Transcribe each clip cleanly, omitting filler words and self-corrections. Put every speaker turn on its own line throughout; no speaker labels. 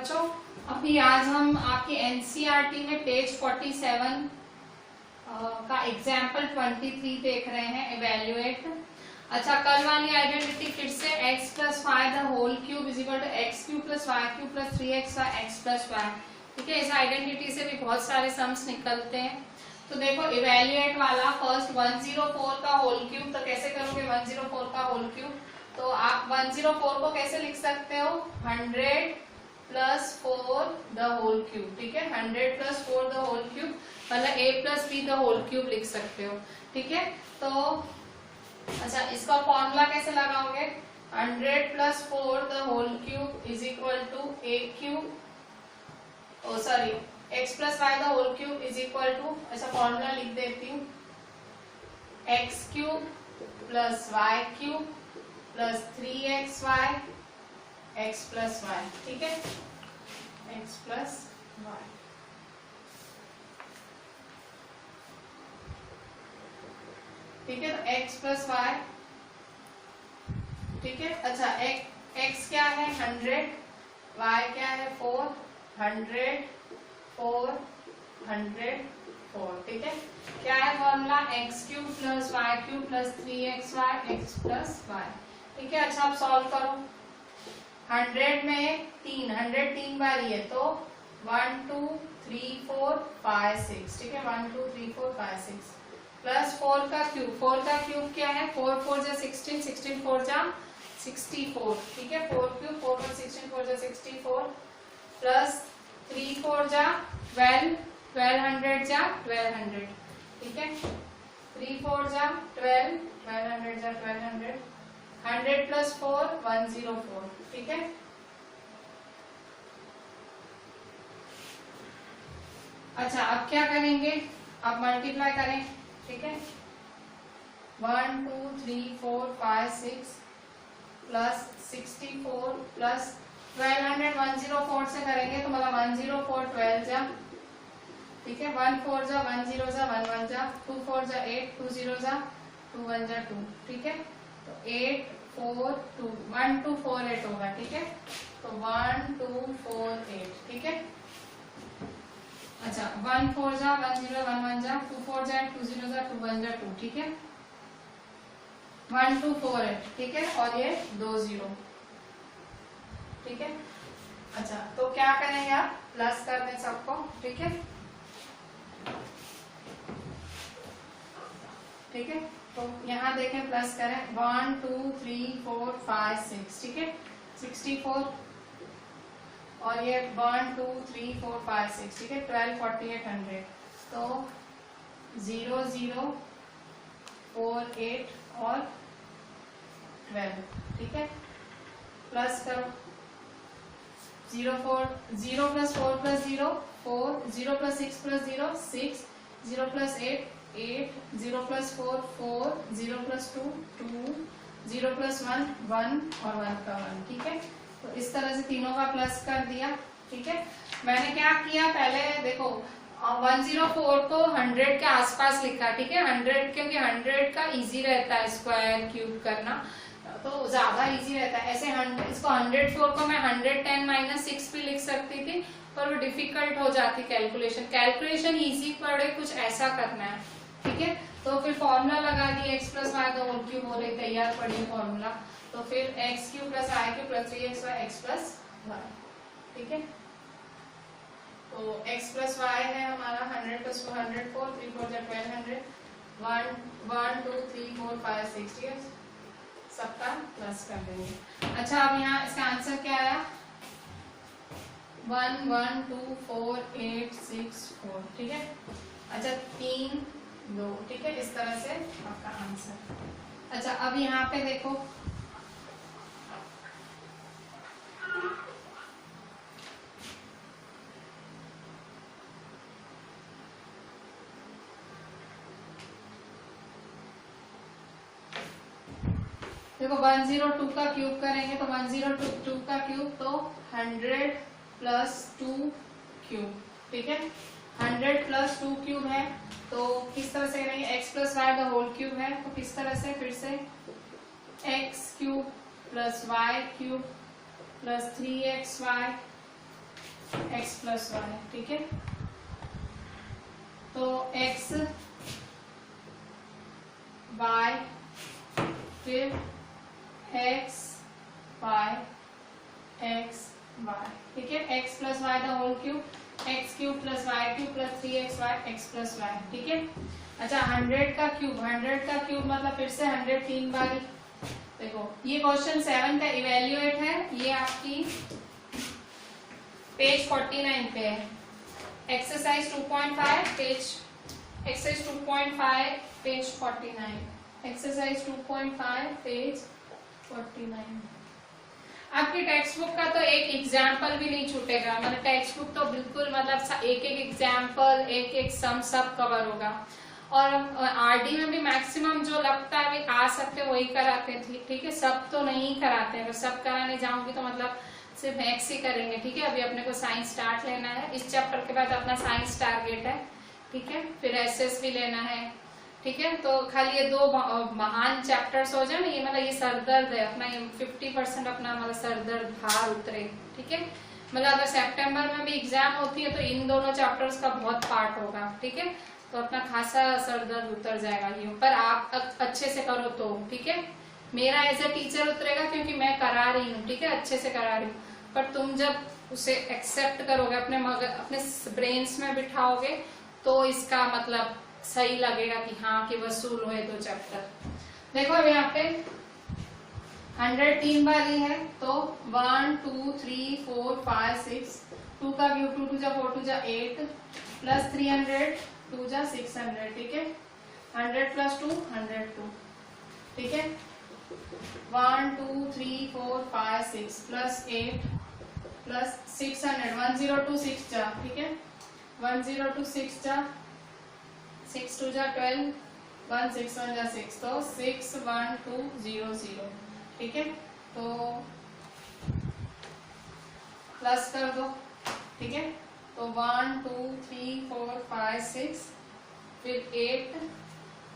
बच्चों, अभी आज हम आपके एनसीईआरटी में पेज 47 का एग्जाम्पल 23 देख रहे हैं, इवेल्युएट। अच्छा, कल वाली आइडेंटिटी फिर से x plus Y the whole cube is equal to x cube plus Y cube plus 3x X plus Y. ठीक है, इस आइडेंटिटी से भी बहुत सारे सम्स निकलते हैं। तो देखो, इवेल्युएट वाला फर्स्ट 104 का होल क्यूब, तो कैसे करोगे 104 का होल क्यूब? तो आप 104 को कैसे लिख सकते हो? 100 प्लस 4 द होल क्यूब। ठीक है, 100 प्लस 4 द होल क्यूब, मतलब a plus B the whole cube लिख सकते हो। ठीक है, तो अच्छा, इसका फॉर्मूला कैसे लगाओगे? 100 plus 4 the whole cube is equal to a cube, x plus Y the whole cube is equal to, ऐसा फॉर्मूला लिख देती हूँ, x cube plus Y cube plus 3xy x plus Y. ठीक है, x प्लस वाई। ठीक है, तो x plus Y. ठीक है, अच्छा, x क्या है? 100, y क्या है? 4, 100 4 100 4। ठीक है, क्या है formula? x cube plus Y cube plus 3xy x plus Y. ठीक है, अच्छा, आप सॉल्व करो। 100 में 100 3 बार ही है, तो 1 2 3 4 5 6। ठीक है, 1 2 3 4 5 6 प्लस 4 का क्यूब क्या है? 4 4 जा 16, 16 4 जा 64। ठीक है, 4 क्यूब 4 1 16 4 जा 64 प्लस 3 4 जा 12, 1200 जा 1200। ठीक है, 3 4 जा 12, 1200 जा 1200, 100 प्लस 4 104। ठीक है, अच्छा, अब क्या करेंगे? अब मल्टीप्लाई करें। ठीक है, 1 2 3 4 5 6 प्लस 64 प्लस 1200 104 से करेंगे तो मतलब 104 12 जा। ठीक है, 1 4 जा 1 0 जा 1 1 जा 2 4 जा 8 2 0 जा 2 1 जा 2। ठीक है, तो 8 4 2 1 2 4 8 होगा। ठीक है, तो 1 2 4 8। ठीक है, अच्छा, 1 4 जा 1 0 1 1 जा 2 4 जा 2 0 जा 2 1 जा 2। ठीक है, 1 2 4 8। ठीक है, और ये 2 0। ठीक है, अच्छा, तो क्या करेंगे आप? प्लस कर दें सबको। ठीक है, ठीक है, तो यहाँ देखें, प्लस करें 1 2 3 4 5 6। ठीक है, 64 और ये 1 2 3 4 5 6। ठीक है, 12 48 100, तो 0 0 4 8 और 12। ठीक है, प्लस करो 0 plus 4 plus 0 4, 0 plus 6 plus 0 6, 0 plus 8 8, 0 plus 4 4, 0 plus 2 2, 0 plus 1 1 और 1 का 1। ठीक है, तो इस तरह से तीनों का प्लस कर दिया। ठीक है, मैंने क्या किया, पहले देखो 104 को 100 के आसपास लिखा। ठीक है, 100 क्योंकि 100 का इजी रहता है स्क्वायर क्यूब करना, तो ज्यादा इजी रहता है। ऐसे इसको 104 को मैं 110 माइनस 6 भी लिख सकती थी, पर वो डिफिकल्ट हो जाती कैलकुलेशन इजी पड़े, कुछ ऐसा करना है। ठीक है, तो फिर फॉर्मूला लगा दी, x plus Y the whole cube हो रही, तैयार पड़ी फॉर्मूला, तो फिर x cube plus y cube plus 3xy x plus Y. ठीक है, तो x प्लस वाई है हमारा 100 प्लस 104 3 4 जा 1200 1 2 3 4 5 6। ठीक है, सबका प्लस कर देंगे। अच्छा, अब यहाँ इसका आंसर क्या आया? 1 1 2 4 8 6 4। ठीक है, अच्छा, 3 2। ठीक है, इस तरह से आपका आंसर। अच्छा, अब यहाँ पे देखो, देखो 102 का क्यूब करेंगे तो 102 का क्यूब, तो 100 प्लस 2 क्यूब। ठीक है, 100 प्लस 2 क्यूब है, तो किस तरह से करेंगे? x plus Y the whole cube है, तो किस तरह से? फिर से x cube plus Y cube plus 3xy x plus Y, ठीक है। तो x y फिर x y x y, ठीक है। x plus Y the whole cube, X cube plus Y cube plus 3xy x plus Y, ठीक है। अच्छा 100 का क्यूब, 100 का क्यूब मतलब फिर से 100 3 बार। देखो ये क्वेश्चन 7 का इवेल्युएट है, ये आपकी पेज 49 पे है। Exercise 2.5 page, exercise 2.5 page 49, exercise 2.5 page 49। आपकी टेक्स्ट बुक का तो एक एग्जाम्पल भी नहीं छूटेगा, मतलब टेक्स्ट बुक तो बिल्कुल मतलब एक एक एग्जाम्पल, एक एक सम सब कवर होगा। और आरडी में भी मैक्सिमम जो लगता है आ सकते वही कराते थे, ठीक है। सब तो नहीं कराते, अगर सब कराने जाऊंगी तो मतलब सिर्फ मैथ्स ही करेंगे, ठीक है। अभी अपने को साइंस स्टार्ट लेना है, इस चैप्टर के बाद अपना साइंस टारगेट है, ठीक है। फिर एसएस भी लेना है, ठीक है। तो खाली ये दो महान चैप्टर्स हो जाए ना, ये मतलब ये सरदर्द है अपना, ये 50% अपना मतलब सरदर्द भार उतरे, ठीक है। मतलब अगर सितंबर में भी एग्जाम होती है तो इन दोनों चैप्टर्स का बहुत पार्ट होगा, ठीक है। तो अपना खासा सरदर्द उतर जाएगा ये, पर आप अच्छे से करो तो, ठीक है। मेरा एज ए टीचर उतरेगा क्योंकि मैं करा रही हूँ, ठीक है, अच्छे से करा रही हूँ। पर तुम जब उसे एक्सेप्ट करोगे, अपने मगर अपने ब्रेन्स में बिठाओगे तो इसका मतलब सही लगेगा कि हाँ कि वसूल हुए दो चैप्टर। देखो अब यहाँ पे 100 3 बार ही है, तो 1 2 3 4 5 6, 2 का क्यूब 2 2 जा 4 2 जा 8 प्लस 300 2 जा 600, ठीक है। 100 प्लस 2 102, ठीक है। 1 2 3 4 5 6 प्लस 8 प्लस 600, 1026 जा, ठीक है। 1026 जा 6 2 जा 12, 1 6 1 जा 6, तो 6 1 2 0 0, ठीक है। तो प्लस कर दो, ठीक है। तो 1 2 3 4 5 6 फिर 8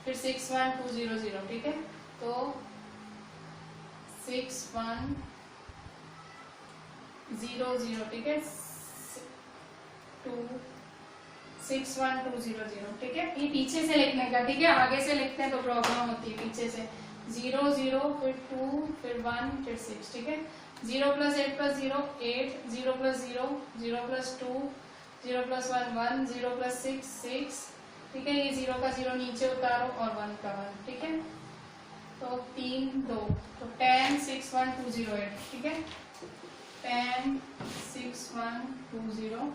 फिर 6 1 2 0 0, ठीक है। तो 6 1 0 0, ठीक है। 2 6 1 2 0 0, ठीक है। ये पीछे से लिखने का, ठीक है, आगे से लिखते हैं तो प्रॉब्लम होती है। पीछे से 0 0 फिर 2 फिर 1 फिर 6, ठीक है। 0 plus 8 plus 0 8, 0 plus 0 0 plus 2 0 plus 1 1, 0 plus 6 6, ठीक है। ये 0 का 0 नीचे उतारो और 1 का 1, ठीक है। तो 3 2, तो 10 6 1 2 0 8, ठीक है। 10 6 1 2 0।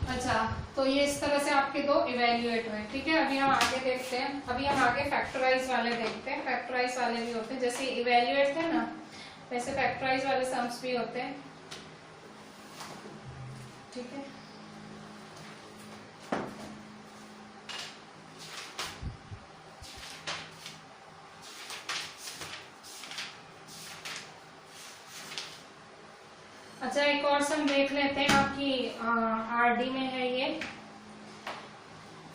अच्छा तो ये इस तरह से आपके दो इवेल्युएट हुए, ठीक है। अभी हम आगे देखते हैं, अभी हम आगे फैक्टराइज वाले देखते हैं। फैक्टराइज वाले भी होते हैं, जैसे इवेल्युएट थे ना वैसे फैक्टराइज वाले सम्स भी होते हैं, ठीक है। अच्छा एक और सम देख लेते हैं, आपकी आरडी में है ये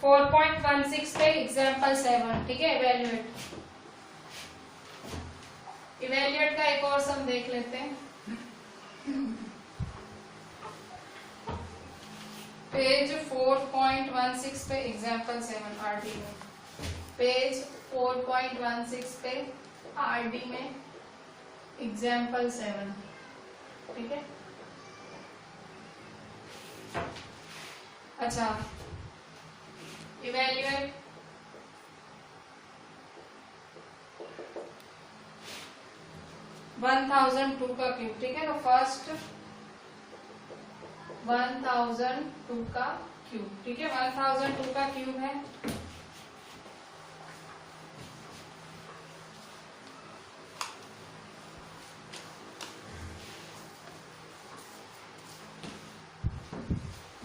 4.16 पे एग्जाम्पल 7, ठीक है। इवेल्युएट का एक और सम देख लेते हैं, पेज 4.16 पे एग्जाम्पल 7 आरडी में, पेज 4.16 पे आरडी में एग्जाम्पल 7, ठीक है। अच्छा इवेल्युएट 1002 का क्यूब, ठीक है। तो फर्स्ट 1002 का क्यूब, ठीक है। 1002 का क्यूब है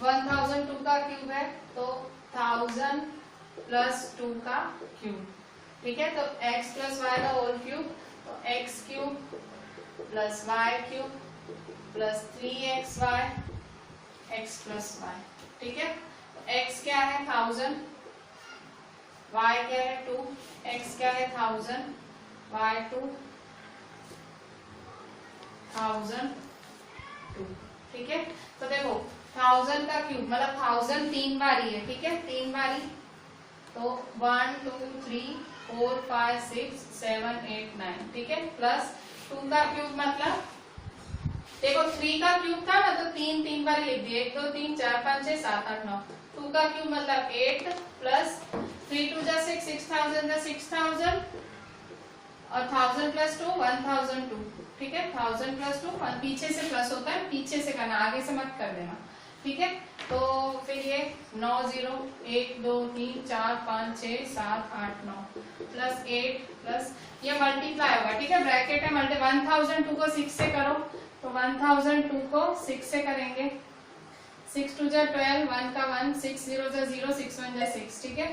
1002 का क्यूब है, तो 1000 प्लस 2 का क्यूब, ठीक है। तो x प्लस वाई का होल क्यूब, तो x cube plus Y cube plus 3xy x plus Y, ठीक है। तो x क्या है 1000, y क्या है 2, x क्या है 1000, y 2 1000 ठीक है। तो देखो 1000 का क्यूब मतलब 1000 3 बारी है, ठीक है, 3 बारी। तो 1 2 3 4 5 6 7 8 9, ठीक है, प्लस 2 का क्यूब मतलब देखो 3 का क्यूब था मतलब 3 बारी लिख दिए, 1 2 3 4 5 6 7 8 9। 2 का क्यूब मतलब 8 प्लस 3 2 जा 6 6000 जा 6000 और 1000 प्लस 2 1002, ठीक है, 1000 प्लस 2 पीछे से प्लस होता है, पीछे से करना, आगे से मत कर देना, ठीक है। तो फिर ये 9 0 1 2 3 4 5 6 7 8 9 प्लस 8 प्लस ये मल्टीप्लाई होगा, ठीक है, ब्रैकेट है मल्टी 1002 को 6 से करो तो 1002 को 6 से करेंगे, 6 2 जा 12 1 का 1 6 0 जा 0 6 1 जा 6, ठीक है,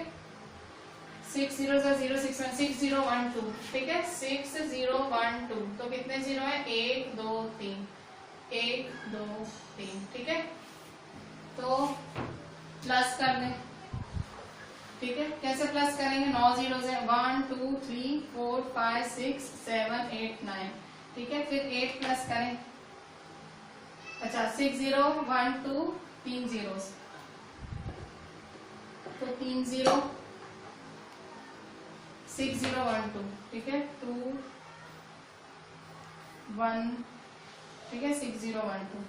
6 0 जा 0 6 1 6 0 1 2, ठीक है, 6 0 1 2 तो कितने जीरो है 1 2 3 1 2 3, ठीक है। तो प्लस कर लें, ठीक है, कैसे प्लस करेंगे 9 0 से 1 2 3 4 5 6 7 8 9, ठीक है, फिर 8 प्लस करें, अच्छा 6 0 1 2 3 जीरो तो 3 0 6 0 1 2, ठीक है, 2 1, ठीक है, 6 0 1 2।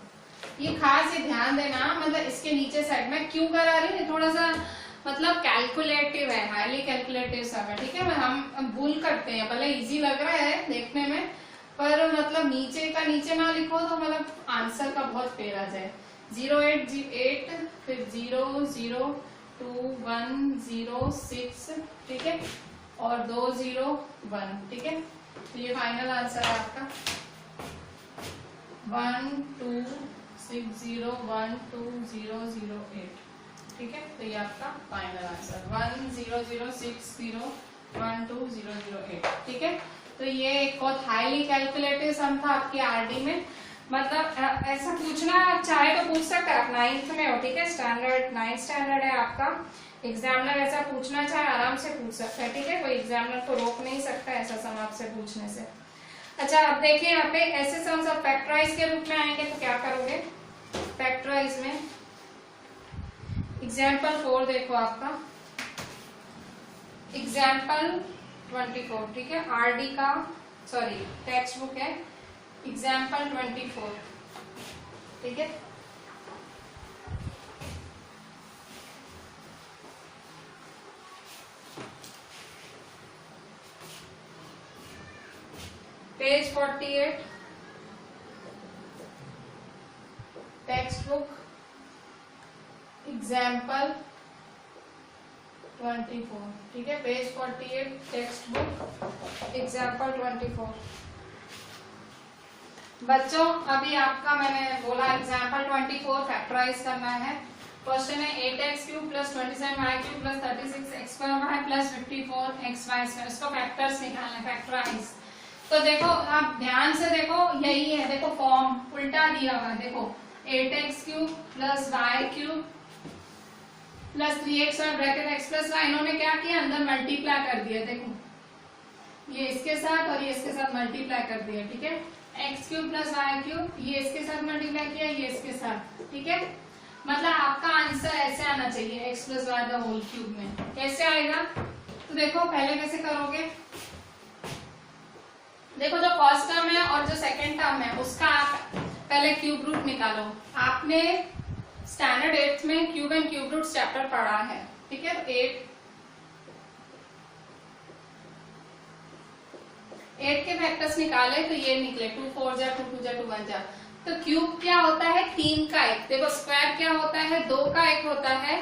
ये खास ये ध्यान देना, मतलब इसके नीचे साइड में क्यों करा रही हूँ, थोड़ा सा मतलब कैलकुलेटिव है, हाईली कैलकुलेटिव सब है, ठीक है, हम भूल करते हैं, भले इजी लग रहा है देखने में पर मतलब नीचे का नीचे ना लिखो तो मतलब आंसर का बहुत फेर आ जाए। 0 8 8 फिर 0 0 2 1 0 6, ठीक है, और 2 0 1, ठीक है, तो ये फाइनल आंसर है आपका 1 2 6 0 1 2 0 0 8, ठीक है, तो ये आपका फाइनल आंसर 1 0 0 6 0 1 2 0 0 8, ठीक है। तो ये एक बहुत हाईली कैलकुलेटिव सम था आपकी आरडी में, मतलब ऐसा पूछना चाहे तो पूछ सकता है, आप 9th में हो, ठीक है, स्टैंडर्ड 9th स्टैंडर्ड है आपका, एग्जामिनर ऐसा पूछना चाहे आराम से पूछ सकता है, ठीक है, कोई एग्जामिनर को रोक नहीं सकता ऐसा सम आपसे पूछने से। अच्छा अब देखिए यहाँ पे ऐसे सम सब फैक्टराइज के रूप में आएंगे तो क्या करोगे, फैक्टराइज में एग्जाम्पल 4 देखो आपका एग्जाम्पल 24, ठीक है, आरडी का सॉरी टेक्स्ट बुक है एग्जाम्पल 24, ठीक है, पेज 48 टेक्स्ट बुक एग्जाम्पल 24, ठीक है, पेज 48 टेक्स्ट बुक एग्जाम्पल 24। बच्चों अभी आपका मैंने बोला एग्जाम्पल 24 फैक्टराइज करना है। क्वेश्चन है 8x cube plus 27y cube plus 36x square Y plus 54x Y square, इसको फैक्टर्स निकालना है, फैक्टराइज। तो देखो आप ध्यान से देखो, यही है, देखो फॉर्म उल्टा दिया हुआ है, देखो 8x cube plus y cube plus 3x और ब्रैकेट x प्लस y, इन्होंने क्या किया अंदर मल्टीप्लाई कर दिया, देखो ये इसके साथ और ये इसके साथ मल्टीप्लाई कर दिया, ठीक है, x cube plus y cube ये इसके साथ मल्टीप्लाई किया ये इसके साथ, ठीक है, मतलब आपका आंसर ऐसे आना चाहिए x plus Y the whole cube में। कैसे आएगा तो देखो पहले कैसे करोगे, देखो जो फर्स्ट टर्म है और जो सेकंड टर्म है उसका आप पहले क्यूब रूट निकालो। आपने स्टैंडर्ड 8th में cube and cube root chapter पढ़ा है, ठीक है, तो 8 के फैक्टर्स निकाले तो ये निकले 2 4 जा 2 2 जा 2 1 जा। तो क्यूब क्या होता है 3 का 1, देखो स्क्वायर क्या होता है 2 का 1 होता है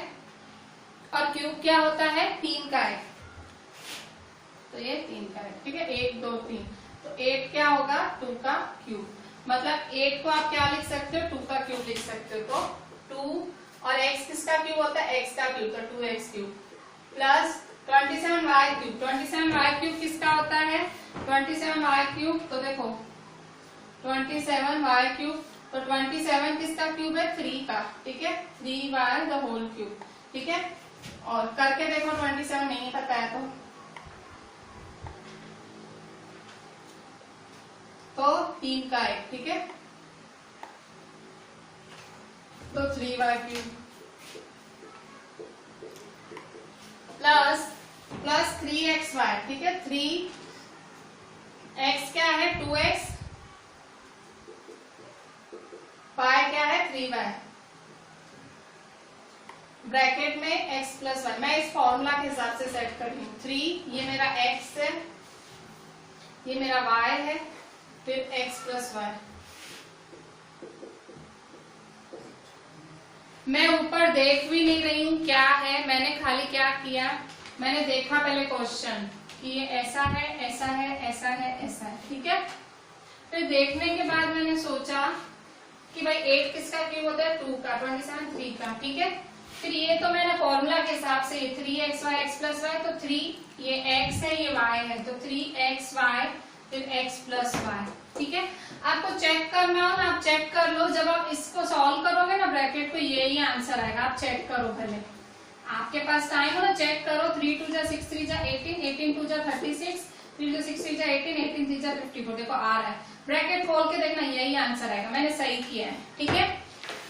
और क्यूब क्या होता है 3 का 1, तो ये 3 का 1, ठीक है, 1 2 3, तो 8 क्या होगा 2 का क्यूब, मतलब 8 को आप क्या लिख सकते हो 2 का क्यूब लिख सकते हो, तो 2 और x किसका क्यूब होता है x का क्यूब, तो 2x cube plus 27y cube, 27y cube किसका होता है 27y क्यूब, तो देखो 27y क्यूब, तो 27 किसका क्यूब है 3 का, ठीक है, 3y द होल क्यूब, ठीक है, और करके देखो 27 नहीं पता है तो 3 का 1, ठीक है, तो 3y³ प्लस 3xy, ठीक है। 3x क्या है 2x, y क्या है 3y, ब्रैकेट में x प्लस y। मैं इस फॉर्मूला के हिसाब से सेट कर रही हूँ। 3 ये मेरा x है, ये मेरा y है, फिर x प्लस y। मैं ऊपर देख भी नहीं रही हूँ क्या है, मैंने खाली क्या किया, मैंने देखा पहले क्वेश्चन कि ये ऐसा है, ऐसा है, ऐसा है, ऐसा है, ठीक है। फिर देखने के बाद मैंने सोचा कि भाई 8 किसका क्यूब होता है 2 का, 27 3 का, ठीक है। फिर ये तो मैंने फॉर्मूला के हिसाब से 3xy x प्लस y, तो 3 ये x है ये y है, तो 3xy फिर x प्लस y, ठीक है। आपको चेक करना हो ना, आप चेक कर लो, जब आप इसको सॉल्व करोगे ना ब्रैकेट को यही आंसर आएगा। आप चेक करो पहले, आपके पास टाइम हो ना, चेक करो। 3 2 जा 6 3 जा 18, 18 2 जा 36, 3 2 6 3 जा 18, 18 3 जा 54, देखो आ रहा है। ब्रैकेट खोल के देखना यही आंसर आएगा। मैंने सही किया है, ठीक है,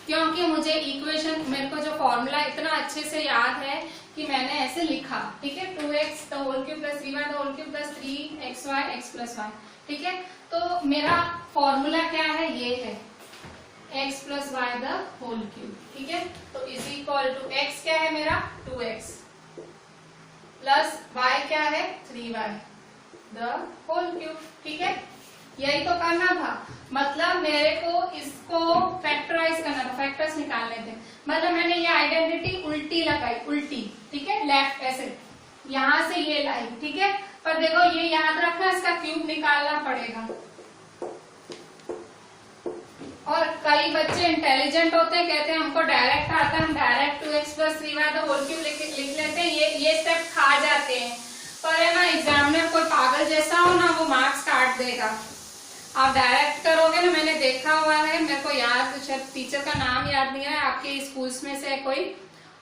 क्योंकि मुझे इक्वेशन, मेरे को जो फॉर्मूला इतना अच्छे से याद है कि मैंने ऐसे लिखा, ठीक है। 2x the whole cube plus 3y the whole cube plus 3xy x plus y, ठीक है। तो मेरा फॉर्मूला क्या है, ये है x plus Y the whole cube, ठीक है। तो इज इक्वल टू x क्या है मेरा 2x प्लस y क्या है 3y द होल क्यूब, ठीक है। यही तो करना था, मतलब मेरे को इसको फैक्टराइज करना था, फैक्टर्स निकालने थे। मतलब मैंने ये आइडेंटिटी उल्टी लगाई, उल्टी, ठीक है, लेफ्ट ऐसे यहां से ये लाई, ठीक है। पर देखो ये याद रखना, इसका क्यूब निकालना पड़ेगा। और कई बच्चे इंटेलिजेंट होते हैं, कहते हैं हमको डायरेक्ट आता है, हम direct 2x plus 3y the whole cube लिख लेते हैं, ये स्टेप खा जाते हैं। पर है ना, एग्जामिनर कोई पागल जैसा हो ना, वो मार्क्स काट देगा। आप डायरेक्ट करोगे ना, मैंने देखा हुआ है, मेरे को याद, शायद टीचर का नाम याद नहीं है, आपके स्कूल्स में से कोई,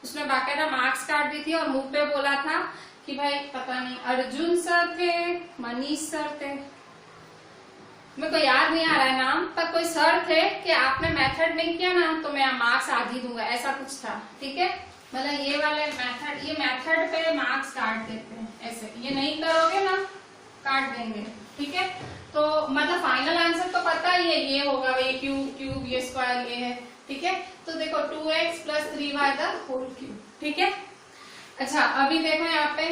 उसने बाकायदा मार्क्स काट दी थी और मुंह पे बोला था कि भाई पता नहीं अर्जुन सर थे, मनीष सर थे, मेरे को याद नहीं आ रहा है नाम, पर कोई सर थे कि आपने मेथड नहीं किया ना तो मैं मार्क्स आधी दूंगा, ऐसा कुछ था, ठीक है। मतलब ये वाले मेथड, ये मेथड पे मार्क्स काट देते हैं ऐसे, ये नहीं करोगे ना काट देंगे, ठीक है। तो मतलब फाइनल आंसर तो पता ही है, ये होगा, ये क्यूब ये स्क्वायर ये है, ठीक है। तो देखो 2x plus 3y the whole cube, ठीक है। अच्छा अभी देखो यहाँ पे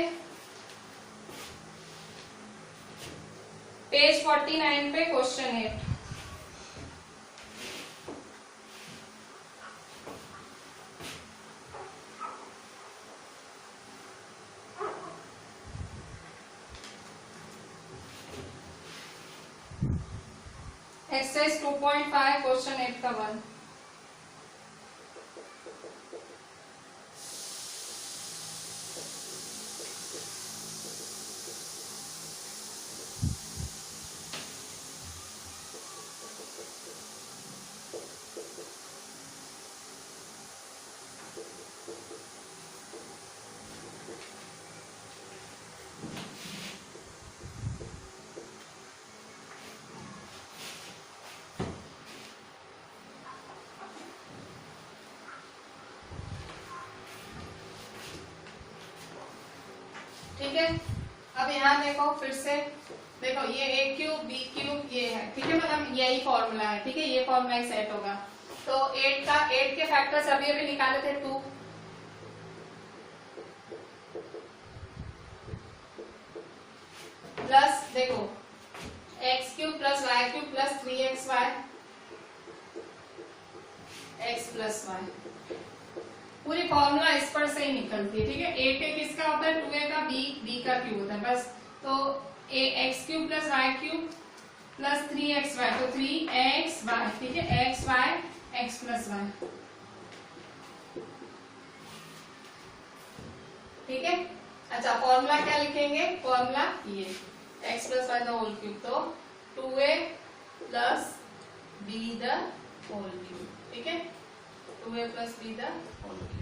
पेज 49 पे क्वेश्चन 8, एक्सरसाइज 2.5 क्वेश्चन 8 का 1। ठीक है। अब यहाँ देखो फिर से, देखो ये a क्यूब b क्यूब ये है, ठीक है, मतलब यही फॉर्मूला है, ठीक है, ये फॉर्मूला ही सेट होगा। तो 8 के फैक्टर्स अभी अभी निकाले थे 2, प्लस देखो x cube plus y cube plus 3xy x plus Y, पूरी फॉर्मूला इस पर से ही निकलती है, ठीक है। 8a किसका होता है 2a का, b का क्यूब होता है बस। तो x cube plus y cube plus 3xy, तो 3xy, ठीक है, xy x प्लस y, ठीक है। अच्छा फॉर्मूला क्या लिखेंगे, फॉर्मूला ये x plus Y the whole cube, तो 2a plus b the whole cube, ठीक है, 2a plus b the whole cube,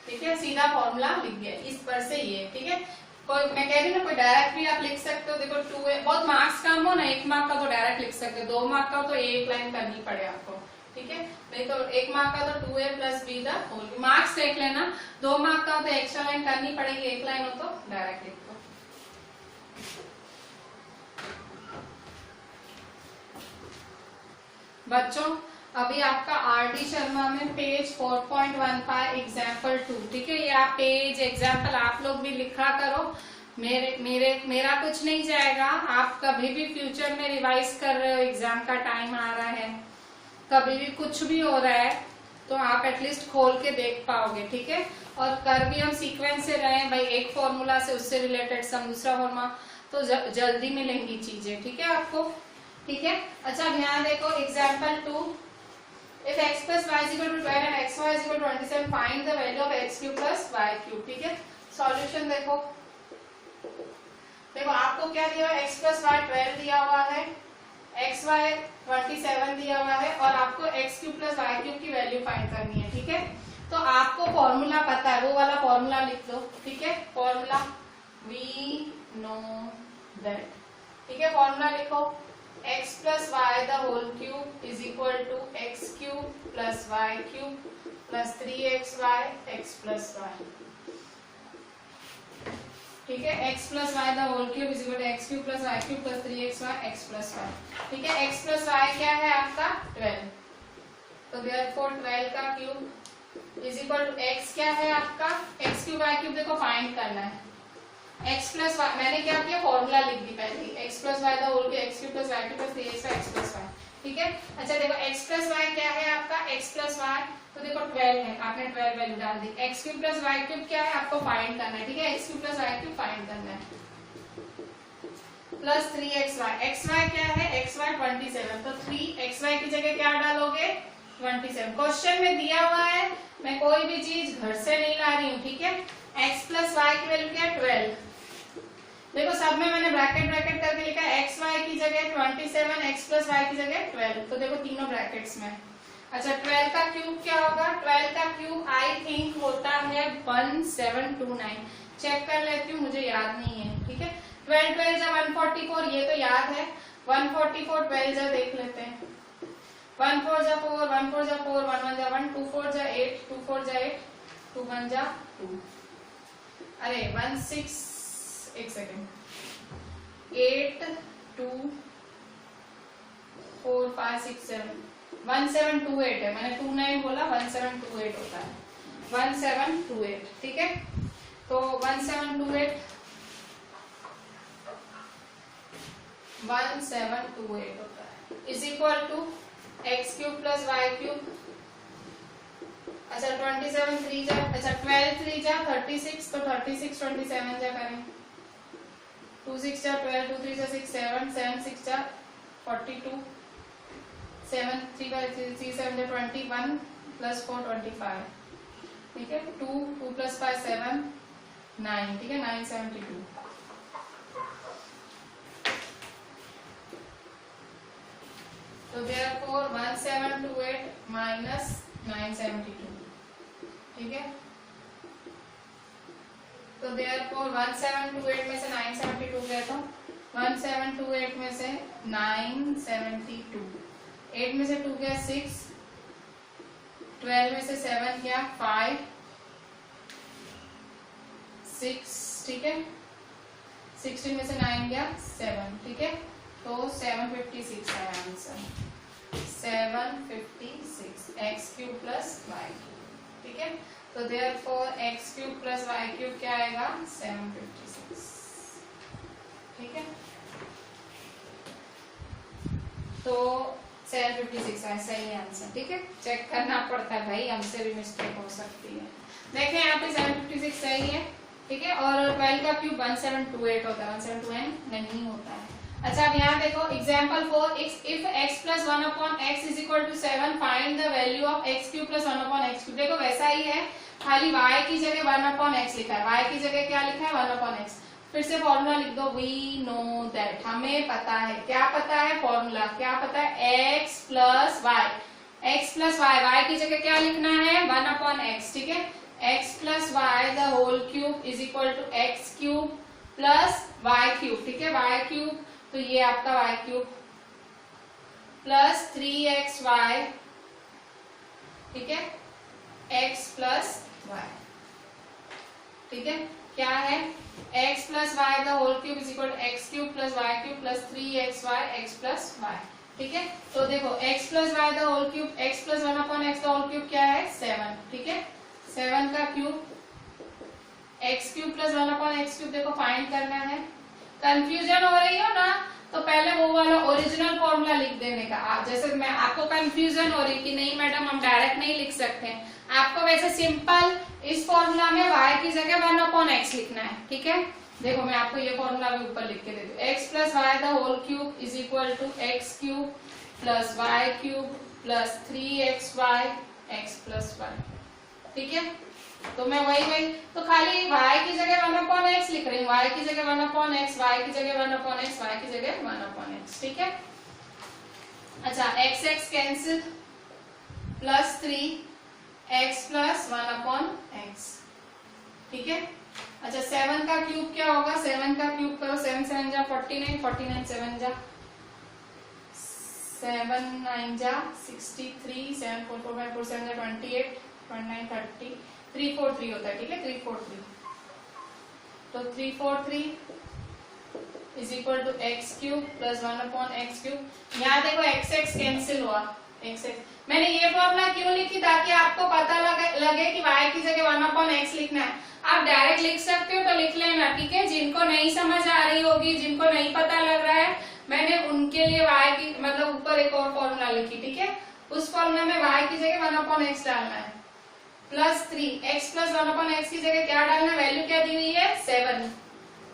ठीक है। सीधा फॉर्मूला लिख गया इस पर से ये, ठीक है। कोई मैं कह रही हूँ ना, कोई डायरेक्ट भी आप लिख सकते हो। देखो 2a, बहुत मार्क्स कम हो ना, 1 मार्क का तो डायरेक्ट लिख सकते हो, 2 मार्क का तो एक लाइन करनी पड़े आपको, ठीक है, नहीं तो 1 मार्क का तो 2a plus B the whole. Marks देख लेना, 2 मार्क का हो तो एक्स्ट्रा लाइन करनी पड़ेगी, 1 लाइन हो तो डायरेक्ट लिख दो। बच्चों अभी आपका आर.डी. शर्मा में पेज 4.15 एग्जाम्पल 2, ठीक है, ये आप पेज एग्जाम्पल आप लोग भी लिखा करो। मेरा कुछ नहीं जाएगा, आप कभी भी फ्यूचर में रिवाइज कर रहे हो, एग्जाम का टाइम आ रहा है, कभी भी कुछ भी हो रहा है तो आप एटलीस्ट खोल के देख पाओगे, ठीक है। और कर भी हम सीक्वेंस से रहे हैं भाई, एक फॉर्मूला से उससे रिलेटेड सम, दूसरा फॉर्मूला, तो जल्दी मिलेंगी चीजें, ठीक है आपको, ठीक है। अच्छा ध्यान देखो example 2, if x plus y is equal to 12 and xy is equal to 27, find the value of x cube plus y cube, ठीक है। सॉल्यूशन देखो आपको क्या दिया हुआ है, x plus y 12 दिया हुआ है, xy 27 दिया हुआ है, और आपको x cube plus y cube की वैल्यू फाइंड करनी है, ठीक है। तो आपको फॉर्मूला पता है, वो वाला फॉर्मूला लिख लो, ठीक है। फॉर्मूला वी नो दैट, ठीक है। फॉर्मूला लिखो, x plus y the whole cube is equal to x cube plus y cube plus 3xy x plus y, ठीक है। x plus y the whole cube is equal to x cube plus y cube plus 3xy x plus y, ठीक है। x plus y क्या है आपका 12, तो therefore 12 का cube is equal to x क्या है आपका x cube y cube, देखो फाइंड करना है। x plus y मैंने क्या किया, फॉर्मूला लिख दी पहले, x plus y the whole cube x cube plus y cube plus 3xy x plus y, ठीक है। अच्छा देखो x plus y क्या है आपका, x plus y तो देखो 12 है, आपने 12 वैल्यू डाल दी। x cube plus y cube क्या है आपको फाइंड करना है, ठीक है, x cube plus y cube find करना है, प्लस 3xy, xy क्या है, xy 27, तो 3xy की जगह क्या डालोगे 27। क्वेश्चन में दिया हुआ है, मैं कोई भी चीज घर से नहीं ला रही हूँ, ठीक है। x plus y की वैल्यू क्या है 12, देखो सब में मैंने ब्रैकेट करके लिखा है, एक्स वाई की जगह 27, एक्स प्लस वाई की जगह 12, तो देखो तीनों ब्रैकेट्स में। अच्छा 12 का क्यूब क्या होगा, 12 का क्यूब आई थिंक होता है 1729, चेक कर लेती हूँ, मुझे याद नहीं है, ठीक है। 12 12 जा 144, ये तो याद है, 144 12 जा देख लेते हैं, 1 4 जा 4, 1 4 जा 4, 1 1 जा 1, 2 4 जा 8, 2 4 जा 8, 2 1 जा 2, अरे 1 6, एक सेकेंड, 8 2 4 5 6 7, 1728 है, मैंने 29 बोला, 1728 होता है, 1728, ठीक है। तो 1728 होता है, is equal to x cube plus Y cube. अच्छा 27 3 जा, अच्छा 12 3 जा 36, तो 36 27 जा करें, 2 6 जा 12, 2 3 जा 6 7, 7 6 जा 42, 7 3 by 3 7 जा 21 प्लस 4 25, ठीक है। 2 2 प्लस 5 7 9, ठीक है, 972। तो therefore 1728 माइनस 972, ठीक है। तो therefore 1728 में से 972 गया, तो 1728 में से 972, 8 में से 2 गया 6, 12 में से 7 गया 5 6, ठीक है, 16 में से 9 गया 7, ठीक है। तो 756 है answer, 756 X cube plus Y cube, ठीक है। तो therefore X cube plus Y cube क्या आएगा 756, ठीक है। तो 756 है सही आंसर, ठीक है। चेक करना पड़ता है भाई, हमसे भी मिस्टेक हो सकती है। देखें यहाँ पे 756 सही है, ठीक है। और 12 का क्यूब 1728 होता है, 1728 नहीं होता है। अच्छा अब यहाँ देखो example 4, if x plus 1 upon X is equal to 7, find the value of x cube plus 1 upon x cube. देखो वैसा ही है, खाली y की जगह 1 अपॉन एक्स लिखा है, y की जगह क्या लिखा है 1 अपॉन एक्स। फिर से फॉर्मूला लिख दो, वी नो दैट, हमें पता है, क्या पता है फॉर्मूला, क्या पता है x plus Y, x plus Y, y की जगह क्या लिखना है 1 अपॉन एक्स, ठीक है। x plus Y the whole cube is equal to x cube plus Y cube, ठीक है, वाई क्यूब, तो ये आपका y क्यूब प्लस 3xy ठीक है, x प्लस वाई, ठीक है, क्या है x plus Y the whole cube is equal to x cube plus Y cube plus 3xy x plus Y, ठीक है। तो देखो x plus Y the whole cube, x plus 1 upon x the whole cube क्या है 7, ठीक है, 7 का cube, x cube plus 1 upon x cube देखो फाइंड करना है। कंफ्यूजन हो रही हो ना तो पहले वो वाला ओरिजिनल फॉर्मूला लिख देने का। जैसे मैं आपको कंफ्यूजन हो रही कि नहीं मैडम हम डायरेक्ट नहीं लिख सकते, आपको वैसे सिंपल इस फॉर्मूला में y की जगह 1 अपॉन एक्स लिखना है, ठीक है। देखो मैं आपको ये फॉर्मूला भी ऊपर लिख के दे दूं, x plus Y the whole cube is equal to x cube plus Y cube plus 3xy x plus Y, ठीक है। तो मैं वही तो खाली y की जगह 1 अपॉन एक्स लिख रही हूँ, y की जगह 1 अपॉन एक्स, y की जगह 1 अपॉन एक्स, y की जगह 1 अपॉन एक्स, ठीक है। अच्छा x x cancel plus 3x plus 1 upon x, ठीक है। अच्छा 7 का क्यूब क्या होगा, 7 का क्यूब करो, 7 7 जा 49, 49 7 जा 7 9 जा 63, 7 4 4 5 4 7 जा 28, 29 30, 3 4 3 होता है, ठीक है, 3 4 3। तो 3 4 3 is equal to x cube plus 1 upon x cube. यहाँ देखो एक्स एक्स कैंसिल हुआ, एक्स एक्स। मैंने ये फॉर्मूला क्यों लिखी ताकि आपको पता लगे कि y की जगह 1 अपॉन एक्स लिखना है। आप डायरेक्ट लिख सकते हो तो लिख लेना, ठीक है। जिनको नहीं समझ आ रही होगी, जिनको नहीं पता लग रहा है, मैंने उनके लिए y की मतलब ऊपर एक और फॉर्मूला लिखी, ठीक है। उस फॉर्मूला में y की जगह 1 अपॉन एक्स डालना है plus 3 x plus 1 upon x की जगह क्या डालना है, वैल्यू क्या दी हुई है 7,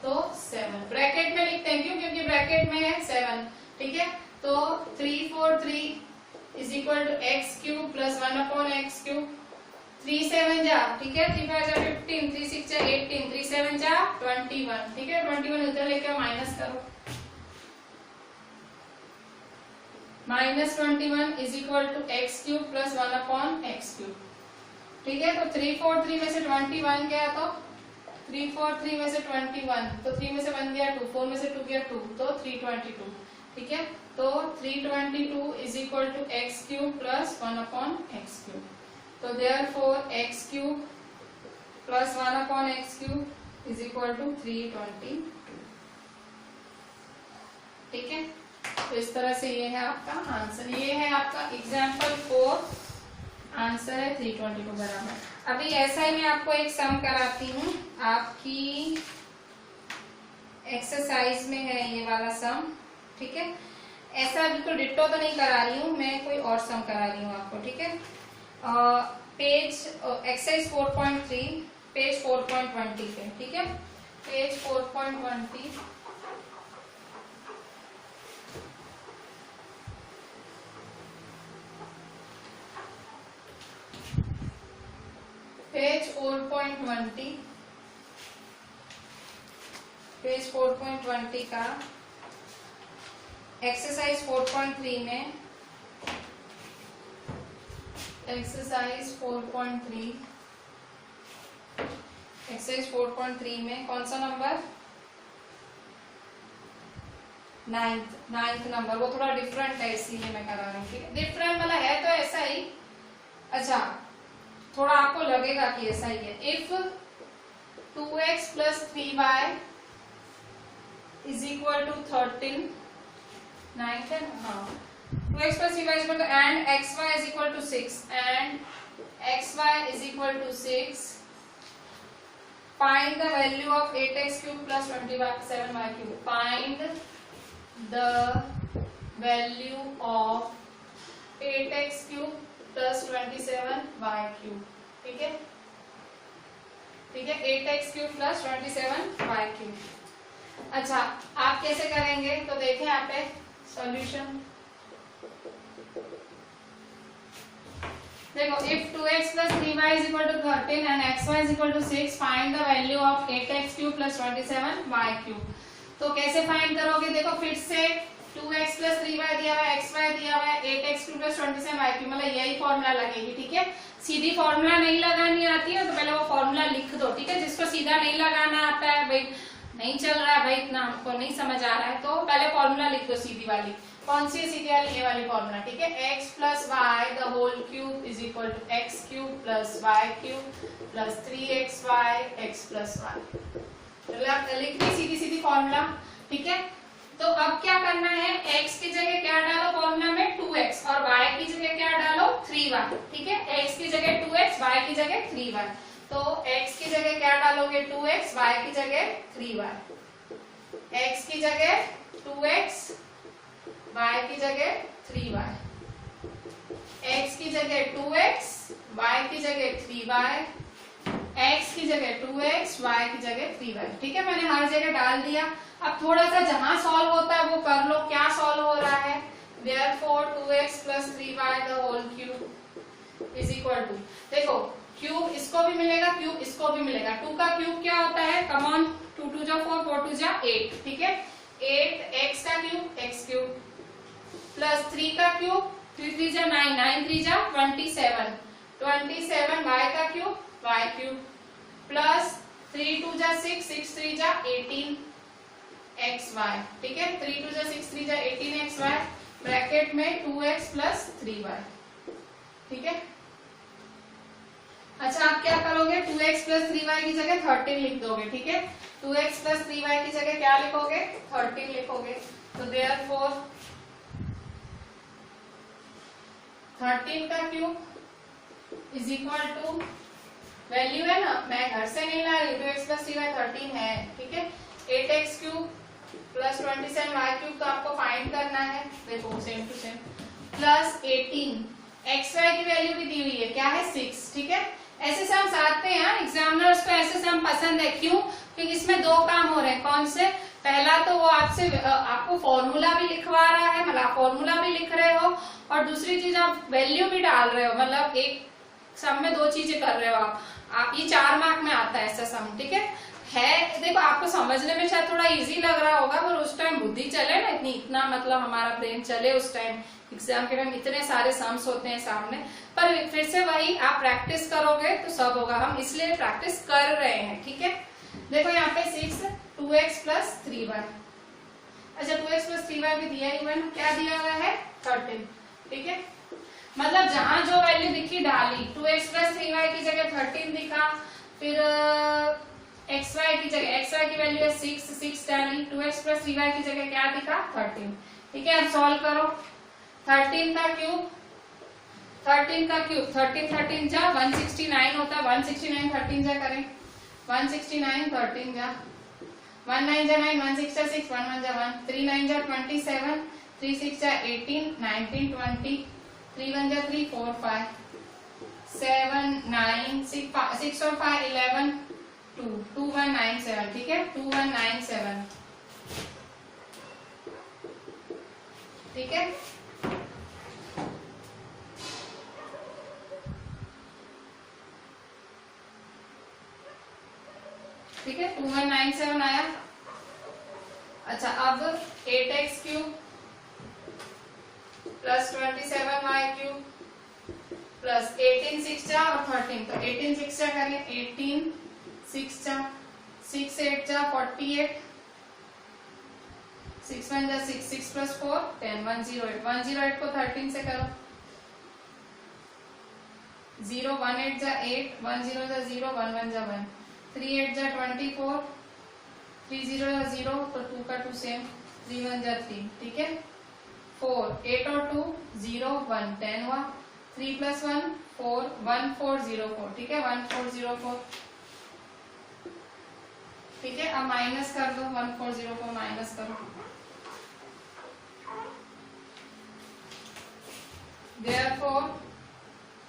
तो 7 ब्रैकेट में लिखते हैं, क्यों, क्योंकि ब्रैकेट में है 7, ठीक है। तो 3 4 3 is equal to x cube plus 1 upon x cube, 3 7 जा, ठीक है, 3 5 जा 15, 3 6 जा 18, 3 7 जा 21, ठीक है। 21 उधर लेके माइनस करो, minus 21 is equal to x cube plus 1 upon x cube, ठीक है। तो 3 4 3 में से 21 गया, तो 3 4 3 में से 21, तो 3 में से 1 गया 2, 4 में से 2 गया 2, तो 322, ठीक है। तो 322 is equal to x cube plus 1 upon x cube. तो therefore x cube plus 1 upon x cube is equal to 322, ठीक है। तो इस तरह से ये है आपका आंसर, ये है आपका एग्जाम्पल 4, आंसर है 322 बराबर। अभी ऐसा ही मैं आपको एक सम कराती हूँ, आपकी एक्सरसाइज में है ये वाला सम, ठीक है। ऐसा बिल्कुल डिट्टो तो नहीं करा रही हूँ मैं, कोई और सम करा रही हूँ आपको, ठीक है। पेज एक्सरसाइज 4.3 पेज 4.20 पे, ठीक है, पेज 4.20 पेज 4.20 पेज 4.20 का एक्सरसाइज 4.3 में, एक्सरसाइज 4.3 एक्सरसाइज 4.3 में कौन सा नंबर, 9th नंबर, वो थोड़ा डिफरेंट है इसीलिए मैं करा रही हूँ, ठीक है। डिफरेंट वाला है तो ऐसा ही, अच्छा थोड़ा आपको लगेगा कि ऐसा ही है। If 2x plus 3y is equal to 13, 9 10, हाँ 2x plus 3y is equal to and xy is equal to 6 and xy is equal to 6, find the value of 8x cube plus 27y cube, find the value of 8x cube plus 27y cube, ठीक है, ठीक है, 8x cube plus 27y cube. अच्छा आप कैसे करेंगे तो देखें यहाँ पे सॉल्यूशन, देखो if 2x plus 3y is equal to 13 and xy is equal to 6, find the value of 8x cube plus 27y cube. तो कैसे फाइंड करोगे, देखो फिर से 2x प्लस 3y दिया हुआ है, xy दिया हुआ है, 8x cube plus 27y cube, मतलब यही फॉर्मूला लगेगी, ठीक है। सीधी फॉर्मूला नहीं लगानी आती है तो पहले वो फॉर्मूला लिख दो, ठीक है। जिसको सीधा नहीं लगाना आता है, भाई नहीं चल रहा है, भाई इतना हमको नहीं समझ आ रहा है, तो पहले फॉर्मूला लिख दो सीधी वाली। कौन सी सीधी वाली, ये वाली फॉर्मूला, ठीक है। x plus Y the whole cube is equal to x cube plus Y cube plus 3xy x plus y. लिख दी सीधी सीधी फॉर्मूला, ठीक है। तो अब क्या करना है, x की जगह क्या डालो फॉर्मूला में 2x और y की जगह क्या डालो 3y, ठीक है। x की जगह 2x, y की जगह 3y। तो x की जगह क्या डालोगे 2x, y की जगह 3y। x की जगह 2x, y की जगह 3y। x की जगह 2x, y की जगह 3y। x की जगह 2x, y की जगह 3y, ठीक है। मैंने हर जगह डाल दिया। अब थोड़ा सा जहां सॉल्व होता है वो कर लो। क्या सॉल्व हो रहा है, therefore 2x plus 3y the whole cube is equal to, देखो क्यूब इसको भी मिलेगा, क्यूब इसको भी मिलेगा। 2 का क्यूब क्या होता है, कम ऑन, 2 2 जा 4, 4 2 जा 8, ठीक है। 8 x का क्यूब x क्यूब प्लस 3 का क्यूब 3 3 जा 9, 9 3 जा 27, 27 y का क्यूब y क्यूब प्लस 3 2 जा 6, 6 3 जा 18 xy, ठीक है। 3 2 जा 6, 3 जा 18 xy ब्रैकेट में 2x प्लस 3y, ठीक है। अच्छा आप क्या करोगे, 2x प्लस 3y की जगह 13 लिख दोगे, ठीक है। 2x प्लस 3y की जगह क्या लिखोगे 13 लिखोगे। तो देयरफॉर 13 का cube is equal to, value है ना, मैं घर से नहीं ला रही, 2x प्लस 3y 13 है, ठीक है। 8x cube plus 27y cube तो आपको फाइंड करना है, देखो same to same, plus 18 xy की वैल्यू भी दी हुई है, क्या है 6, ठीक है। ऐसे सम आते हैं यार, एग्जामिनर्स को ऐसे सम पसंद है, क्यों, क्योंकि इसमें दो काम हो रहे हैं। कौन से, पहला तो वो आपसे आपको फॉर्मूला भी लिखवा रहा है, मतलब आप फॉर्मूला भी लिख रहे हो, और दूसरी चीज आप वैल्यू भी डाल रहे हो, मतलब एक सम में दो चीजें कर रहे हो आप ये 4 मार्क में आता है ऐसा सम, ठीक है। देखो आपको समझने में शायद थोड़ा इजी लग रहा होगा, पर उस टाइम बुद्धि चले ना, इतना मतलब हमारा ब्रेन चले उस टाइम, एग्जाम के टाइम इतने सारे सम्स होते हैं सामने। पर फिर से वही, आप प्रैक्टिस करोगे तो सब होगा, हम इसलिए प्रैक्टिस कर रहे हैं, ठीक है। देखो यहाँ पे 6 2x प्लस 3y, अच्छा 2x प्लस 3y भी दिया ही, क्या दिया हुआ है 13, ठीक है। मतलब जहां जो वैल्यू दिखी डाली, 2x प्लस 3y की जगह 13 दिखा, फिर xy की जगह, xy की वैल्यू है 6, 6 डाली, 2x प्लस 3y की जगह क्या दिखा 13, ठीक है। अब सॉल्व करो, 13 का क्यूब 13 13 जा 169 होता है, 169 13 जा करें, 169 13 जा, 1 9 जा 9, 1 6 जा 6, 1 1 जा 1, 3 9 जा 27, 3 6 जा 18, 19 20, 3 1 जा 3, 4 5 7 9, 6 और 5 11 2, 2197, ठीक है, 2197, ठीक है। ठीक है 2197 आया। अच्छा अब 8x cube plus 27y cube plus 18 6 जा और 13, तो 18 6 जा करें, 18 6 जा 6 8 जा 48, 6 1 जा 6, 6 प्लस 4 10, 108, 108 को 13 से करो, 0 1 8 जा 8, 1 0 जा 0, 1 1 जा 1, 3 8 जा 24, 3 0 जा 0, तो 2 का 2 सेम, 3 1 जा 3, ठीक है। 4 8 और 2 0 1 10 हुआ, 3 प्लस 1 4, 1 4 0 4, ठीक है, 1 4 0 4, ठीक है। अब माइनस कर दो, 1 4 0 4 माइनस करो, therefore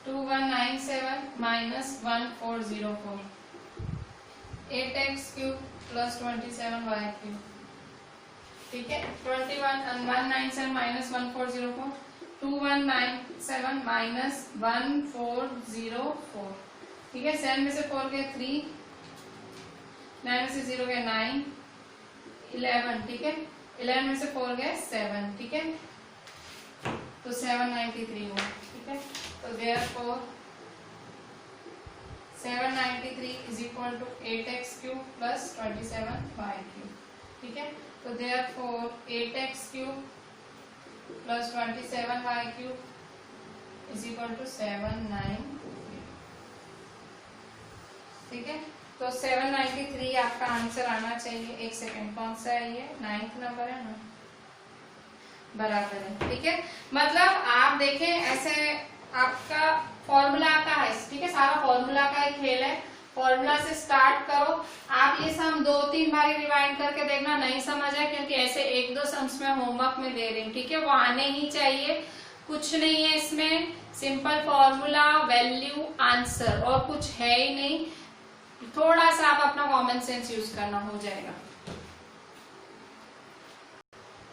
2197 minus 1404, 8x cube plus 27y cube, ठीक है। 197 माइनस 1404, 2197 माइनस 1404, ठीक है। 7 में से 4 गए 3, 9 में से 0 गए 9, 11, ठीक है। 11 में से 4 गए 7, ठीक है, तो 793 हुआ, ठीक है। तो therefore 793 is equal to 8x cube plus 27y cube, ठीक है। तो therefore 8x cube plus 27y cube is equal to 793। ठीक है, तो 793 आपका आंसर आना चाहिए। एक सेकंड, कौन सा है ये? 9th नंबर है ना, बराबर है। ठीक है, मतलब आप देखें ऐसे आपका फॉर्मूला का है, ठीक है, सारा फॉर्मूला का एक खेल है। फॉर्मूला से स्टार्ट करो। आप ये सम 2-3 बार रिवाइंड करके देखना, नहीं समझ है क्योंकि ऐसे 1-2 सम्स में होमवर्क में दे रही हूँ। ठीक है, वो आने ही चाहिए, कुछ नहीं है इसमें, सिंपल फॉर्मूला, वैल्यू, आंसर, और कुछ है ही नहीं। थोड़ा सा आप अपना कॉमन सेंस यूज करना, हो जाएगा।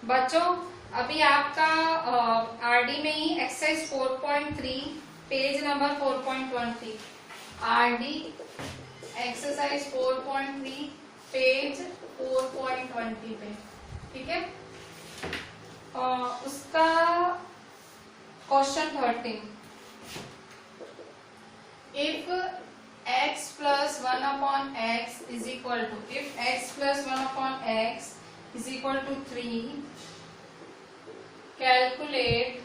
बच्चों अभी आपका आरडी में ही exercise 4.3 page number 4.20, RD exercise 4.3 page 4.20 पे, ठीक है। उसका question 13, if x plus 1 upon x is equal to, if x plus 1 upon x is equal to 3, calculate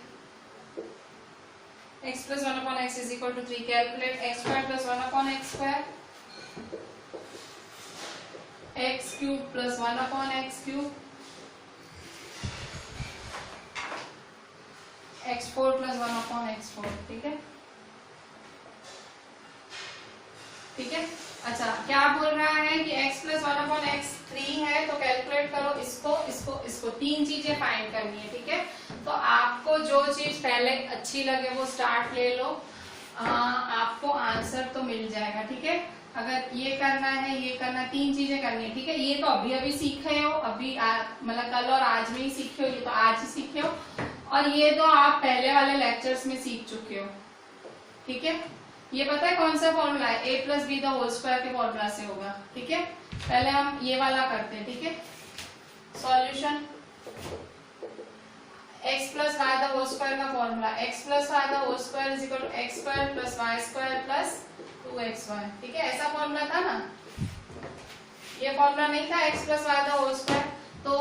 x plus 1 upon x is equal to 3, calculate x square plus 1 upon x square, x cube plus 1 upon x cube, x4 plus 1 upon x4। ठीक है, ठीक है। अच्छा, क्या बोल रहा है कि x प्लस 1 अपॉन एक्स 3 है, तो कैलकुलेट करो इसको, इसको, इसको, 3 चीजें फाइंड करनी है। ठीक है, तो आपको जो चीज पहले अच्छी लगे वो स्टार्ट ले लो, आपको आंसर तो मिल जाएगा। ठीक है, अगर ये करना है, ये करना, 3 चीजें करनी है। ठीक है, ये तो अभी अभी सीखे हो, अभी मतलब कल और आज में ही सीखे हो, ये तो आज ही सीखे हो, और ये तो आप पहले वाले लेक्चर्स में सीख चुके हो। ठीक है, ये पता है कौन सा फॉर्मूला है? a plus B the whole square के फॉर्मूला से होगा। ठीक है, पहले हम ये वाला करते हैं। ठीक है, solution x plus Y the whole square का formula, x plus Y the whole square is equal to x square plus y square plus 2xy। ठीक है, ऐसा फॉर्मूला था ना, ये फॉर्मूला नहीं था x plus Y the whole square, तो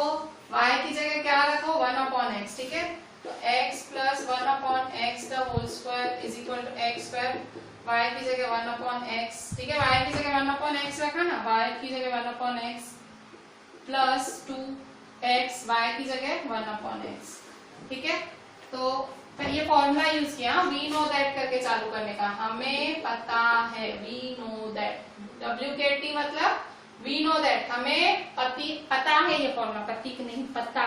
y की जगह क्या रखो? 1 अपॉन एक्स। ठीक है, तो x plus 1 upon x the whole square is equal to x square, y की जगह 1 अपॉन एक्स। ठीक है, y की जगह 1 अपॉन एक्स रखा ना, y की जगह 1 upon x plus 2x, y की जगह 1 अपॉन एक्स। ठीक है, तो ये फॉर्मूला यूज किया, वी नो दैट करके चालू करने का, हमें पता है, वी नो दैट, WKT मतलब वी नो दैट, हमें पता है ये फॉर्मूला, प्रतीक नहीं, पता,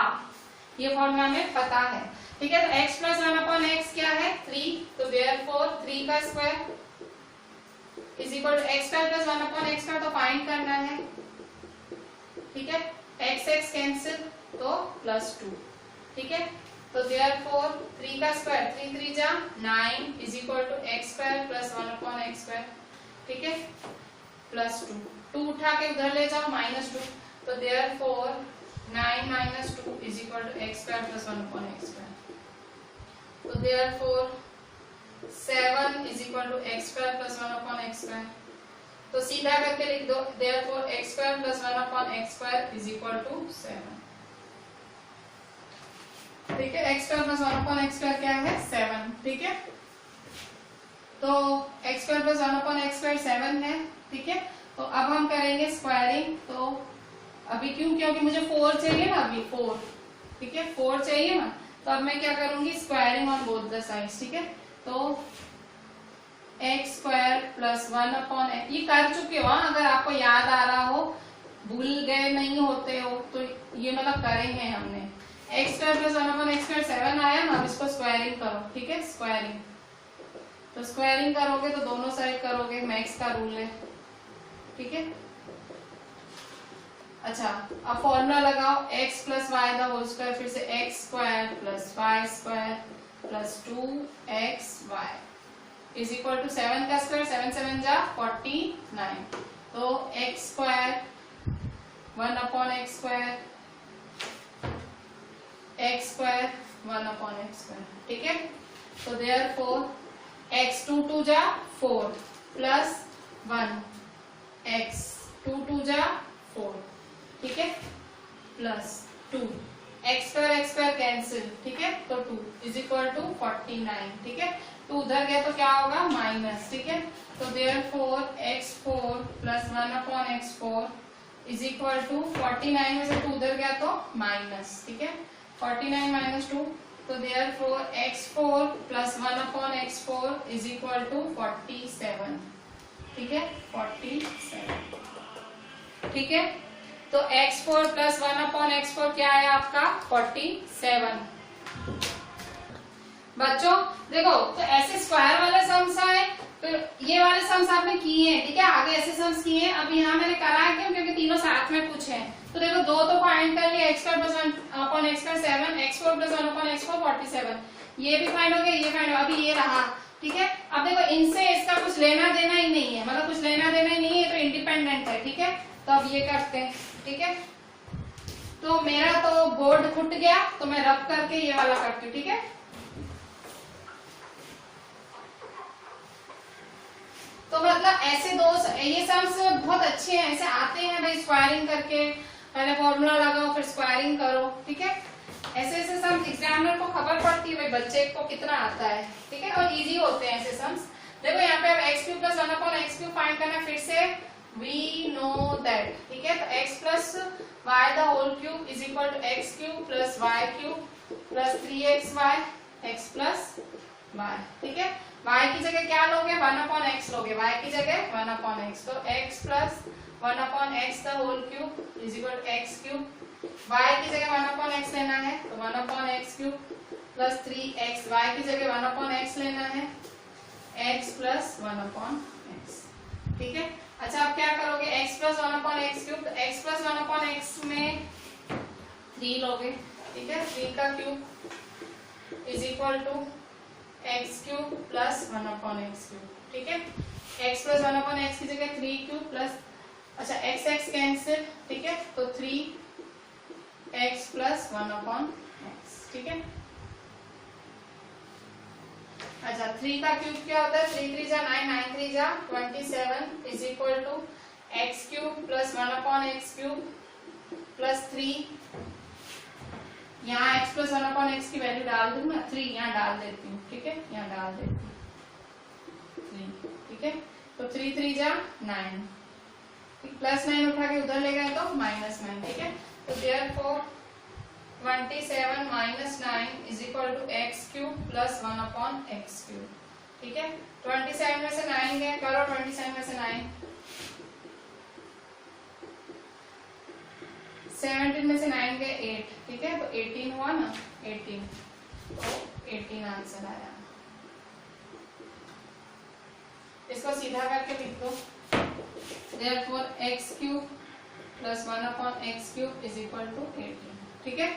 ये फॉर्मूला हमें पता है। ठीक है, तो x प्लस 1 अपॉन एक्स क्या है? 3, तो देयरफॉर 3 का square is equal to x square plus 1 upon x square, तो फाइंड करना है। ठीक है, x x कैंसिल, तो प्लस 2। ठीक है, तो देयरफॉर 3 का स्क्वायर, 3 3 जा 9 is equal to x square plus 1 upon x square. ठीक है, प्लस 2, 2 उठा के उधर ले जाओ, माइनस 2, तो therefore 9 minus 2 is equal to x square plus 1 upon x square, तो therefore 7 is equal to x square plus 1 upon x square, तो सीधा करके लिख दो, therefore x square plus 1 upon x square is equal to 7। ठीक है, x square plus 1 upon x square क्या है? 7। ठीक है, तो x square plus 1 upon x square 7 है। ठीक है, तो अब हम करेंगे स्क्वायरिंग, तो अभी क्यों? क्योंकि मुझे 4 चाहिए ना, अभी 4। ठीक है, 4 चाहिए ना, तो अब मैं क्या करूंगी? Squaring on both the sides. ठीक है, तो एक्स स्क्वायर प्लस 1 अपॉन, ये कर चुके हो, अगर आपको याद आ रहा हो, भूल गए नहीं होते हो, तो ये मतलब करेंगे हमने। X square plus 1 upon x square 7 आया ना, अब इसको स्क्वायरिंग करो। ठीक है, स्क्वायरिंग, तो स्क्वायरिंग करोगे तो दोनों साइड करोगे, मैक्स का रूल है। ठीक है, अच्छा, अब फॉर्मूला लगाओ, x plus Y the whole square, फिर से x square plus y square plus 2xy is equal to 7 का स्क्वायर, 7 7 जा 49, तो x square 1 upon x square, x square 1 upon x square. ठीक है, तो देयरफॉर x 2 2 जा 4 प्लस 1 x 2 2 जा 4। ठीक है, प्लस 2 एक्स स्क्वायर कैंसिल। ठीक है, तो 2 इज इक्वल टू 49। ठीक है, 2 उधर गया तो क्या होगा माइनस, ठीक है। तो therefore x4 plus 1/x4 is equal to 49 में से 2 उधर गया तो माइनस, ठीक है। 49 माइनस 2, तो therefore x4 plus 1/x4 is equal to 47, ठीक है, 47, ठीक है। तो x4 प्लस 1/x4 क्या है आपका 47। बच्चों देखो, तो ऐसे स्क्वायर वाले सम्स आए, फिर ये वाले सम्स आपने किए हैं, ठीक है, आगे ऐसे सम्स किए हैं। अब यहाँ मैंने कराया क्यों, क्योंकि तीनों साथ में पूछे हैं। तो देखो 2 तो फाइंड कर लिया, x2 plus 1/x2 7, x4 plus 1/x4 47, ये भी फाइंड हो गया, ये फाइंड हो, अभी ये रहा, ठीक है। अब देखो इनसे इसका कुछ लेना देना ही नहीं है, मतलब कुछ लेना देना ही नहीं है, तो इंडिपेंडेंट है, ठीक है। तो अब ये करते हैं, ठीक है। तो मेरा तो बोर्ड फुट गया, तो मैं रब करके ये वाला करती हूँ, ठीक है। तो मतलब ऐसे दो ये सम्स बहुत अच्छे हैं, ऐसे आते हैं भाई, स्क्वायरिंग करके पहले फॉर्मूला लगाओ फिर स्क्वायरिंग करो, ठीक है। ऐसे ऐसे सम्स एग्जामिनर को खबर पड़ती है भाई बच्चे को कितना आता है, ठीक है, और इजी होते हैं ऐसे सम्स। देखो यहाँ पे अब x3 प्लस 1/x3 फाइंड करना, फिर से वी नो दैट, ठीक है। तो x plus Y the whole cube is equal to x cube plus Y cube plus 3xy x plus Y, ठीक है। y की जगह क्या लोगे 1/x लोगे, y की जगह 1/x, तो x plus 1/x the whole cube is equal to x cube, y की जगह 1/x लेना है तो 1/x cube plus 3x, y की जगह 1/x लेना है x प्लस 1/x, ठीक है। अच्छा अब क्या करोगे x प्लस 1/x क्यूब, तो x प्लस 1/x में 3 लोगे, ठीक है, 3 का cube is equal to x cube plus 1/x cube, ठीक है। x प्लस 1/x की जगह 3 क्यूब प्लस, अच्छा x कैंसिल, ठीक है, तो 3x प्लस 1/x, ठीक है। अच्छा 3 का क्यूब क्या होता है, 3 3 जा 9, 9 3 जा 27 is equal to x cube plus 1/x cube plus 3, यहाँ x प्लस 1/x की वैल्यू डाल दूं ना, 3 यहाँ डाल देती हूँ, ठीक है, यहाँ डाल देती हूँ 3, ठीक है। तो 3 3 जा 9, प्लस 9 उठा के उधर ले गए तो -9, ठीक है। तो therefore 27 minus 9 is equal to x cube plus 1/x cube, ठीक है। 27 में से 9 गए, करो 27 में से 9, 17 में से 9 गए 8, ठीक है, तो 18 हुआ ना, 18, तो 18 आंसर आया। इसको सीधा करके लिख दो, therefore x cube plus 1/x cube is equal to 18, ठीक है।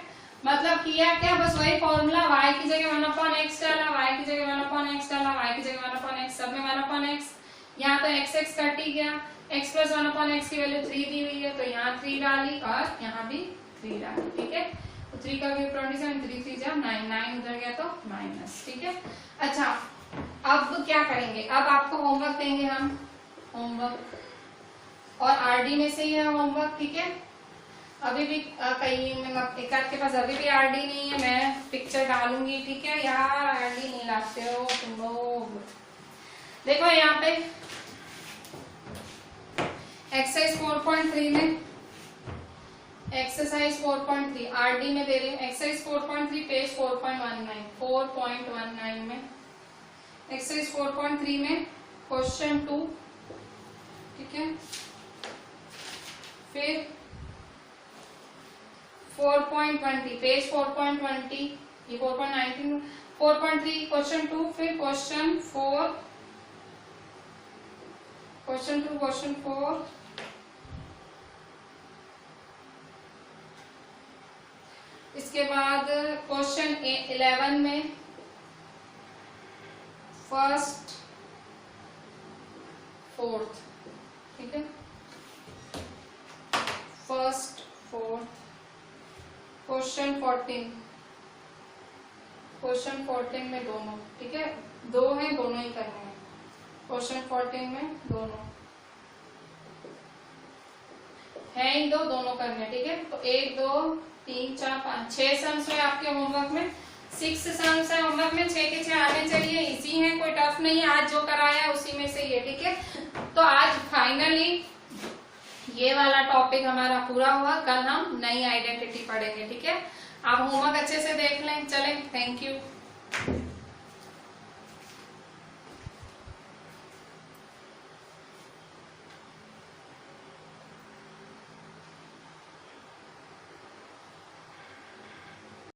मतलब किया क्या, बस वही फॉर्मूला, y की जगह 1/x डाला, y की जगह 1/x डाला, y की जगह 1/x, सब में 1/x, यहाँ तो x कट ही गया, x प्लस 1/x की वैल्यू 3 दी हुई है, तो यहाँ 3 डाली और यहाँ भी 3 डाली, ठीक है। तो 3 का क्यूब 27, 3 3 जा 9, 9 उधर गया तो माइनस, ठीक है। अच्छा अब क्या करेंगे, अब आपको होमवर्क देंगे हम, होमवर्क, और आरडी में से ही है होमवर्क, ठीक है। अभी भी कहीं एक के पास अभी भी आरडी नहीं है, मैं पिक्चर डालूंगी, ठीक है। यार आरडी नहीं लाते हो तुम लोग। देखो यहाँ पे एक्सरसाइज 4.3 में, एक्सरसाइज 4.3 आरडी में दे रही हूँ, एक्सरसाइज 4.3 पेज 4.19 में, एक्सरसाइज 4.3 में क्वेश्चन 2, ठीक है। फिर 4.20 पेज 4.20, ये 4.19, 4.3 क्वेश्चन 2, फिर क्वेश्चन 4, क्वेश्चन 2, क्वेश्चन 4, इसके बाद क्वेश्चन 11 में फर्स्ट फोर्थ, ठीक है, फर्स्ट फोर्थ, क्वेश्चन 14, क्वेश्चन 14 में दोनों, ठीक है, 2 हैं, दोनों ही करने हैं, क्वेश्चन 14 में दोनों है ही, दोनों करने, ठीक है। तो 1 2 3 4 5 6 सम्स हुए आपके होमवर्क में, 6 सम्स है होमवर्क में, 6 के 6 आने चाहिए, इजी है, कोई टफ नहीं है। आज जो कराया उसी में से ये, ठीक है। तो आज फाइनली ये वाला टॉपिक हमारा पूरा हुआ। कल हम नई आइडेंटिटी पढ़ेंगे, ठीक है। आप होमवर्क अच्छे से देख लें। चलें, थैंक यू।